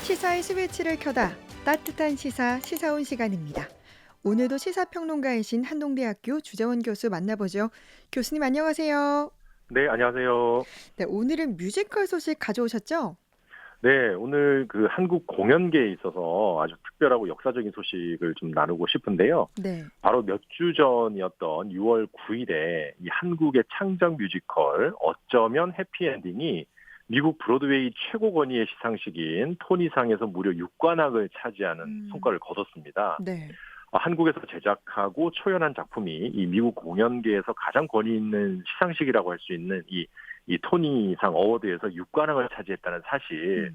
시사의 스위치를 켜다 따뜻한 시사 시사온 시간입니다. 오늘도 시사평론가이신 한동대학교 주재원 교수 만나보죠. 교수님 안녕하세요. 네, 안녕하세요. 네, 오늘은 뮤지컬 소식 가져오셨죠? 네, 오늘 그 한국 공연계에 있어서 아주 특별하고 역사적인 소식을 좀 나누고 싶은데요. 네. 바로 몇 주 전이었던 6월 9일에 이 한국의 창작 뮤지컬 어쩌면 해피엔딩이 미국 브로드웨이 최고 권위의 시상식인 토니상에서 무려 6관왕을 차지하는 성과를 거뒀습니다. 네. 한국에서 제작하고 초연한 작품이 이 미국 공연계에서 가장 권위 있는 시상식이라고 할 수 있는 이 토니상 어워드에서 6관왕을 차지했다는 사실,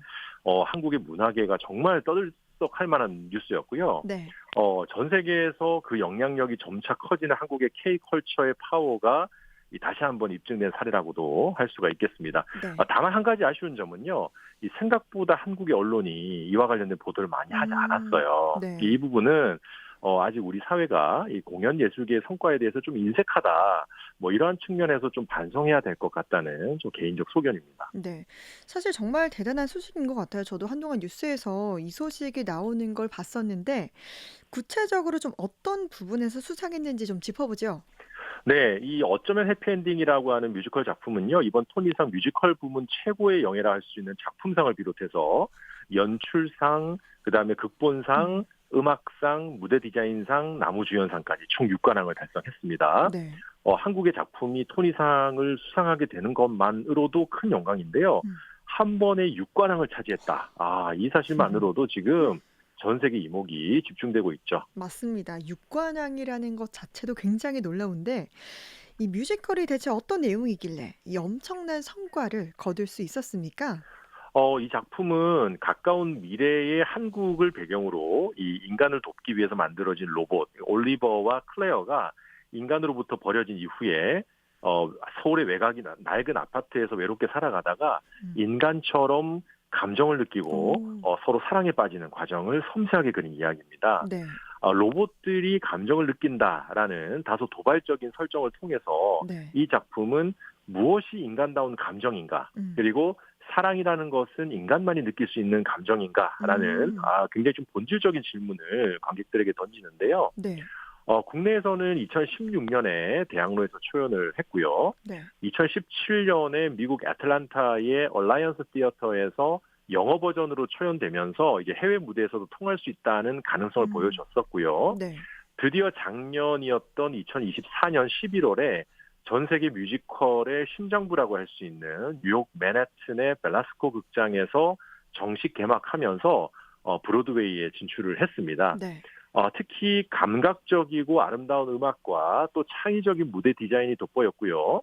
한국의 문화계가 정말 떠들썩할 만한 뉴스였고요. 네. 전 세계에서 그 영향력이 점차 커지는 한국의 K컬처의 파워가 다시 한번 입증된 사례라고도 할 수가 있겠습니다. 네. 다만 한 가지 아쉬운 점은요, 이 생각보다 한국의 언론이 이와 관련된 보도를 많이 하지 않았어요. 네. 이 부분은 아직 우리 사회가 이 공연 예술계의 성과에 대해서 좀 인색하다, 뭐 이러한 측면에서 좀 반성해야 될 것 같다는 좀 개인적 소견입니다. 네. 사실 정말 대단한 소식인 것 같아요. 저도 한동안 뉴스에서 이 소식이 나오는 걸 봤었는데 구체적으로 좀 어떤 부분에서 수상했는지 좀 짚어보죠. 네, 이 어쩌면 해피엔딩이라고 하는 뮤지컬 작품은요, 이번 토니상 뮤지컬 부문 최고의 영예라 할 수 있는 작품상을 비롯해서 연출상, 그다음에 극본상, 음악상, 무대 디자인상, 나무주연상까지 총 6관왕을 달성했습니다. 네. 한국의 작품이 토니상을 수상하게 되는 것만으로도 큰 영광인데요. 한 번에 6관왕을 차지했다. 이 사실만으로도 지금 전 세계 이목이 집중되고 있죠. 맞습니다. 육관왕이라는 것 자체도 굉장히 놀라운데 이 뮤지컬이 대체 어떤 내용이길래 이 엄청난 성과를 거둘 수 있었습니까? 이 작품은 가까운 미래의 한국을 배경으로 이 인간을 돕기 위해서 만들어진 로봇 올리버와 클레어가 인간으로부터 버려진 이후에 서울의 외곽이 낡은 아파트에서 외롭게 살아가다가 인간처럼 감정을 느끼고 서로 사랑에 빠지는 과정을 섬세하게 그린 이야기입니다. 네. 로봇들이 감정을 느낀다라는 다소 도발적인 설정을 통해서 네. 이 작품은 무엇이 인간다운 감정인가, 그리고 사랑이라는 것은 인간만이 느낄 수 있는 감정인가라는 굉장히 좀 본질적인 질문을 관객들에게 던지는데요. 네. 국내에서는 2016년에 대학로에서 초연을 했고요. 네. 2017년에 미국 애틀란타의 얼라이언스 시어터에서 영어 버전으로 초연되면서 이제 해외 무대에서도 통할 수 있다는 가능성을 보여줬었고요. 네. 드디어 작년이었던 2024년 11월에 전 세계 뮤지컬의 심장부라고 할 수 있는 뉴욕 맨해튼의 벨라스코 극장에서 정식 개막하면서 브로드웨이에 진출을 했습니다. 네. 특히 감각적이고 아름다운 음악과 또 창의적인 무대 디자인이 돋보였고요.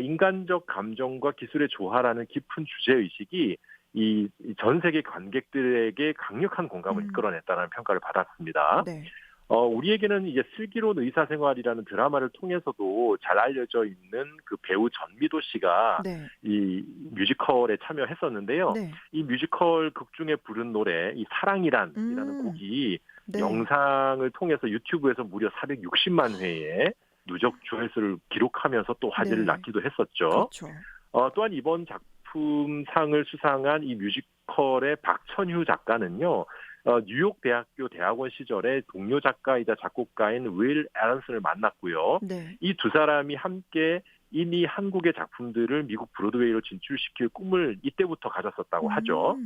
인간적 감정과 기술의 조화라는 깊은 주제의식이 이 전 세계 관객들에게 강력한 공감을 이끌어냈다는 평가를 받았습니다. 네. 우리에게는 이제 슬기로운 의사생활이라는 드라마를 통해서도 잘 알려져 있는 그 배우 전미도 씨가 네. 이 뮤지컬에 참여했었는데요. 네. 이 뮤지컬 극 중에 부른 노래, 이 사랑이란이라는 곡이 네. 영상을 통해서 유튜브에서 무려 460만 회의 누적 조회수를 기록하면서 또 화제를 네. 낳기도 했었죠. 그렇죠. 또한 이번 작품상을 수상한 이 뮤지컬의 박천휴 작가는요, 뉴욕 대학교 대학원 시절에 동료 작가이자 작곡가인 윌 애런슨을 만났고요. 네. 이 두 사람이 함께 이미 한국의 작품들을 미국 브로드웨이로 진출시킬 꿈을 이때부터 가졌었다고 하죠.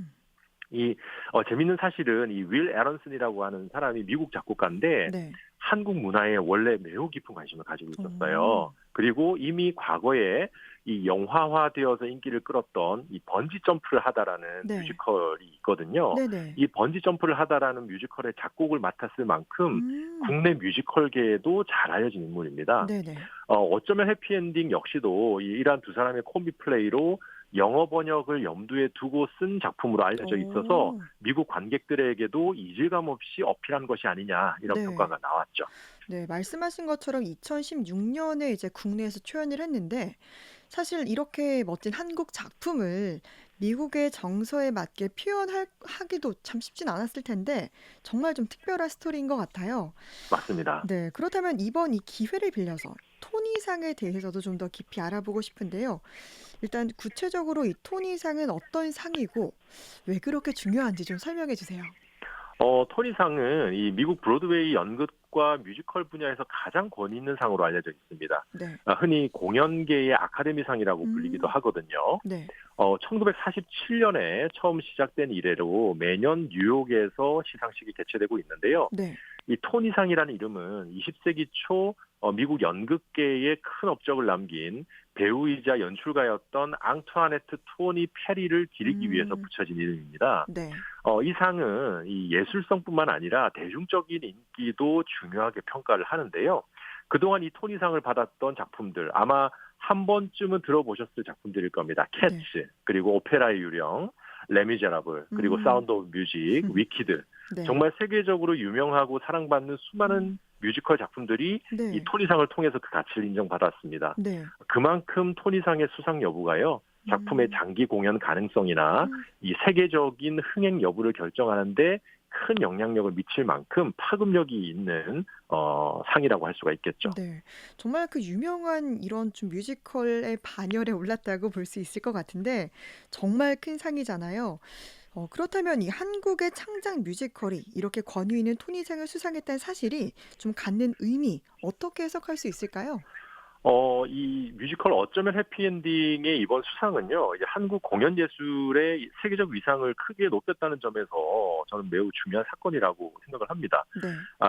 재밌는 사실은 이 윌 애런슨이라고 하는 사람이 미국 작곡가인데 네. 한국 문화에 원래 매우 깊은 관심을 가지고 있었어요. 그리고 이미 과거에 이 영화화되어서 인기를 끌었던 이 번지 점프를 하다라는 네. 뮤지컬이 있거든요. 네네. 이 번지 점프를 하다라는 뮤지컬의 작곡을 맡았을 만큼 국내 뮤지컬계에도 잘 알려진 인물입니다. 네네. 어쩌면 해피엔딩 역시도 이러한 두 사람의 콤비 플레이로 영어 번역을 염두에 두고 쓴 작품으로 알려져 있어서 미국 관객들에게도 이질감 없이 어필한 것이 아니냐 이런 네. 평가가 나왔죠. 네, 말씀하신 것처럼 2016년에 이제 국내에서 초연을 했는데 사실 이렇게 멋진 한국 작품을 미국의 정서에 맞게 하기도 참 쉽진 않았을 텐데 정말 좀 특별한 스토리인 것 같아요. 맞습니다. 네, 그렇다면 이번 이 기회를 빌려서 토니상에 대해서도 좀 더 깊이 알아보고 싶은데요. 일단 구체적으로 이 토니상은 어떤 상이고 왜 그렇게 중요한지 좀 설명해 주세요. 토니상은 이 미국 브로드웨이 연극과 뮤지컬 분야에서 가장 권위 있는 상으로 알려져 있습니다. 네. 흔히 공연계의 아카데미상이라고 불리기도 음. 하거든요. 네. 1947년에 처음 시작된 이래로 매년 뉴욕에서 시상식이 개최되고 있는데요. 네. 이 토니상이라는 이름은 20세기 초 미국 연극계에 큰 업적을 남긴 배우이자 연출가였던 앙투아네트 토니 페리를 기리기 위해서 음. 붙여진 이름입니다. 네. 이 상은 이 예술성뿐만 아니라 대중적인 인기도 중요하게 평가를 하는데요. 그동안 이 토니상을 받았던 작품들 아마 한 번쯤은 들어보셨을 작품들일 겁니다. 네. 캐츠, 그리고 오페라의 유령, 레미제라블, 그리고 음. 사운드 오브 뮤직, 위키드. 네. 정말 세계적으로 유명하고 사랑받는 수많은 뮤지컬 작품들이 이 네. 토니상을 통해서 그 가치를 인정받았습니다. 네. 그만큼 토니상의 수상 여부가요, 작품의 음. 장기 공연 가능성이나 음. 이 세계적인 흥행 여부를 결정하는데 큰 영향력을 미칠 만큼 파급력이 있는 상이라고 할 수가 있겠죠. 네. 정말 그 유명한 이런 좀 뮤지컬의 반열에 올랐다고 볼 수 있을 것 같은데 정말 큰 상이잖아요. 그렇다면 이 한국의 창작 뮤지컬이 이렇게 권위 있는 토니상을 수상했다는 사실이 좀 갖는 의미 어떻게 해석할 수 있을까요? 이 뮤지컬 어쩌면 해피엔딩의 이번 수상은요, 이제 한국 공연 예술의 세계적 위상을 크게 높였다는 점에서 저는 매우 중요한 사건이라고 생각을 합니다. 네.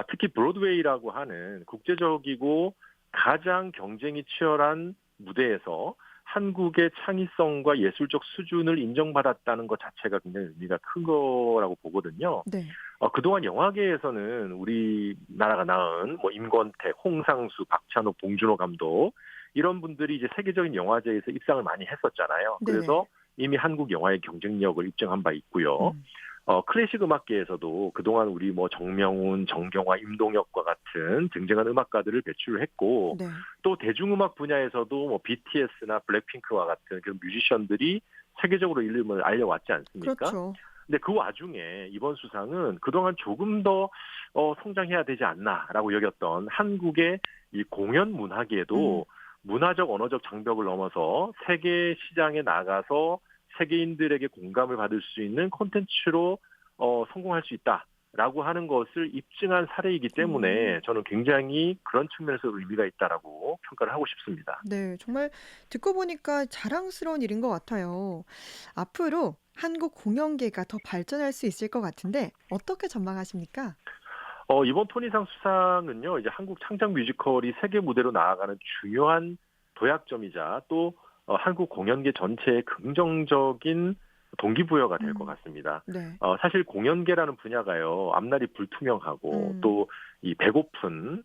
특히 브로드웨이라고 하는 국제적이고 가장 경쟁이 치열한 무대에서 한국의 창의성과 예술적 수준을 인정받았다는 것 자체가 굉장히 의미가 큰 거라고 보거든요. 네. 그동안 영화계에서는 우리나라가 낳은 뭐 임권택, 홍상수, 박찬욱, 봉준호 감독 이런 분들이 이제 세계적인 영화제에서 입상을 많이 했었잖아요. 네네. 그래서 이미 한국 영화의 경쟁력을 입증한 바 있고요. 음. 클래식 음악계에서도 그동안 우리 뭐 정명훈, 정경화, 임동혁과 같은 쟁쟁한 음악가들을 배출을 했고, 네. 또 대중음악 분야에서도 뭐 BTS나 블랙핑크와 같은 그런 뮤지션들이 세계적으로 이름을 알려왔지 않습니까? 그렇죠. 근데 그 와중에 이번 수상은 그동안 조금 더 성장해야 되지 않나라고 여겼던 한국의 이 공연 음. 문화계에도 문화적 언어적 장벽을 넘어서 세계 시장에 나가서 세계인들에게 공감을 받을 수 있는 콘텐츠로 성공할 수 있다라고 하는 것을 입증한 사례이기 때문에 음. 저는 굉장히 그런 측면에서 의미가 있다라고 평가를 하고 싶습니다. 네. 정말 듣고 보니까 자랑스러운 일인 것 같아요. 앞으로 한국 공연계가 더 발전할 수 있을 것 같은데 어떻게 전망하십니까? 이번 토니상 수상은요, 이제 한국 창작 뮤지컬이 세계 무대로 나아가는 중요한 도약점이자 또 한국 공연계 전체의 긍정적인 동기부여가 될 것 음. 같습니다. 네. 사실 공연계라는 분야가요, 앞날이 불투명하고 음. 또 이 배고픈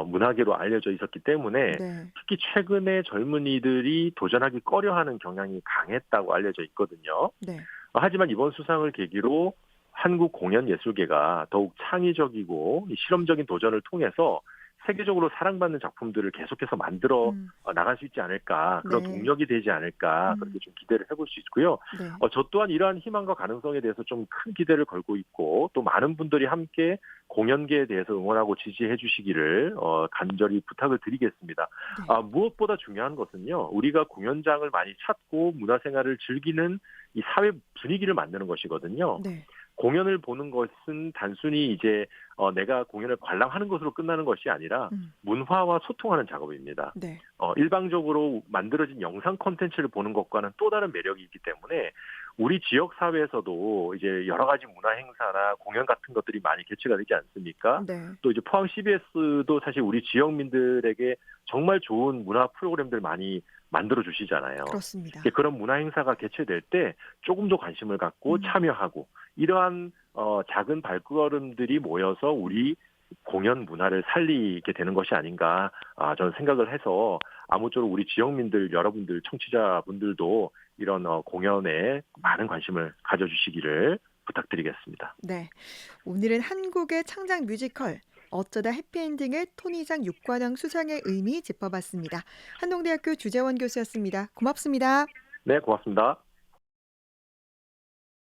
문화계로 알려져 있었기 때문에 네. 특히 최근에 젊은이들이 도전하기 꺼려하는 경향이 강했다고 알려져 있거든요. 네. 하지만 이번 수상을 계기로 한국 공연 예술계가 더욱 창의적이고 이 실험적인 도전을 통해서 세계적으로 사랑받는 작품들을 계속해서 만들어 음. 나갈 수 있지 않을까, 그런 네. 동력이 되지 않을까, 음. 그렇게 좀 기대를 해볼 수 있고요. 네. 저 또한 이러한 희망과 가능성에 대해서 좀 큰 기대를 걸고 있고, 또 많은 분들이 함께 공연계에 대해서 응원하고 지지해 주시기를 간절히 부탁을 드리겠습니다. 네. 무엇보다 중요한 것은요, 우리가 공연장을 많이 찾고 문화생활을 즐기는 이 사회 분위기를 만드는 것이거든요. 네. 공연을 보는 것은 단순히 이제 내가 공연을 관람하는 것으로 끝나는 것이 아니라 음. 문화와 소통하는 작업입니다. 네. 일방적으로 만들어진 영상 콘텐츠를 보는 것과는 또 다른 매력이 있기 때문에 우리 지역 사회에서도 이제 여러 가지 문화 행사나 공연 같은 것들이 많이 개최가 되지 않습니까? 네. 또 이제 포항 CBS도 사실 우리 지역민들에게 정말 좋은 문화 프로그램들 많이 만들어 주시잖아요. 그렇습니다. 그런 문화 행사가 개최될 때 조금 더 관심을 갖고 음. 참여하고 이러한 작은 발걸음들이 모여서 우리 공연 문화를 살리게 되는 것이 아닌가 저는 생각을 해서 아무쪼록 우리 지역민들 여러분들 청취자분들도 이런 공연에 많은 관심을 가져주시기를 부탁드리겠습니다. 네. 오늘은 한국의 창작 뮤지컬 어쩌다 해피엔딩의 토니상 6관왕 수상의 의미 짚어봤습니다. 한동대학교 주재원 교수였습니다. 고맙습니다. 네, 고맙습니다.